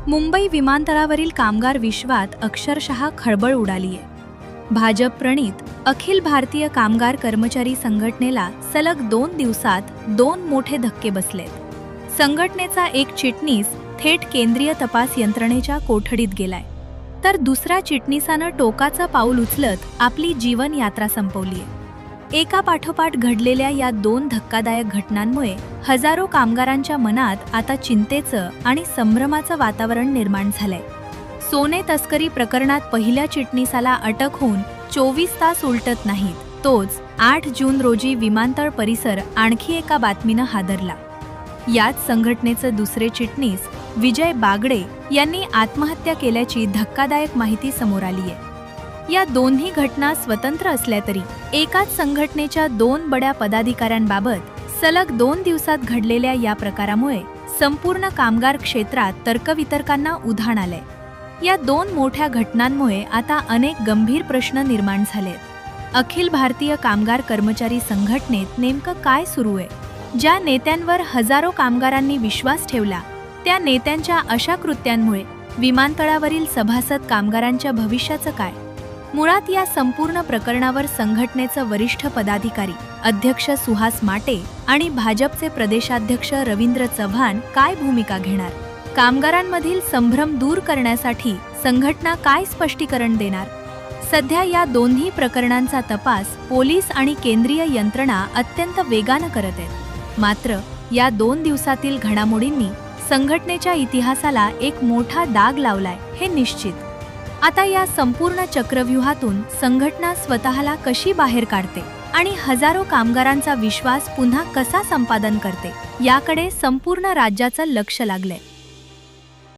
मुंबई विमानतळावरील कामगार विश्वात अक्षरशः खळबळ उडालीये. भाजप प्रणीत अखिल भारतीय कामगार कर्मचारी संघटनेला सलग 2 दिवसात 2 मोठे धक्के बसलेत. संघटनेचा एक चिटणीस थेट केंद्रीय तपास यंत्रणेच्या कोठडीत गेलाय, तर दुसऱ्या चिटणीसानं टोकाचं पाऊल उचलत आपली जीवन यात्रा संपवलीय. एका पाठोपाठ घडलेल्या या 2 धक्कादायक घटनांमुळे हजारो कामगारांच्या मनात आता चिंतेचं आणि संभ्रमाचं वातावरण निर्माण झालंय. सोने तस्करी प्रकरणात पहिल्या चिटणीसाला अटक होऊन 24 तास उलटत नाहीत, तोच 8 जून रोजी विमानतळ परिसर आणखी एका बातमीनं हादरला. याच संघटनेचं दुसरे चिटणीस विजय बागडे यांनी आत्महत्या केल्याची धक्कादायक माहिती समोर आलीय. या दोन्ही घटना स्वतंत्र असल्या तरी एकाच संघटनेच्या 2 बड्या पदाधिकाऱ्यांबाबत सलग 2 दिवसात घडलेल्या या प्रकारामुळे संपूर्ण कामगार क्षेत्रात तर्कवितर्कांना उधाण आलंय. या 2 मोठ्या घटनांमुळे आता अनेक गंभीर प्रश्न निर्माण झालेत. अखिल भारतीय कामगार कर्मचारी संघटनेत नेमकं काय सुरू आहे? ज्या नेत्यांवर हजारो कामगारांनी विश्वास ठेवला, त्या नेत्यांच्या अशा कृत्यांमुळे विमानतळावरील सभासद कामगारांच्या भविष्याचं काय? मुळात या संपूर्ण प्रकरणावर संघटनेचं वरिष्ठ पदाधिकारी अध्यक्ष सुहास माटे आणि भाजपचे प्रदेशाध्यक्ष रवींद्र चव्हाण काय भूमिका घेणार? कामगारांमधील संभ्रम दूर करण्यासाठी संघटना काय स्पष्टीकरण देणार? सध्या या दोन्ही प्रकरणांचा तपास पोलीस आणि केंद्रीय यंत्रणा अत्यंत वेगानं करत आहेत. मात्र या 2 दिवसातील घडामोडींनी संघटनेच्या इतिहासाला एक मोठा दाग लावलाय हे निश्चित. आता या संपूर्ण चक्रव्यूहातून संघटना स्वतःला कशी बाहेर काढते आणि हजारो कामगारांचा विश्वास पुन्हा कसा संपादन करते, याकडे संपूर्ण राज्याचं लक्ष लागलंय.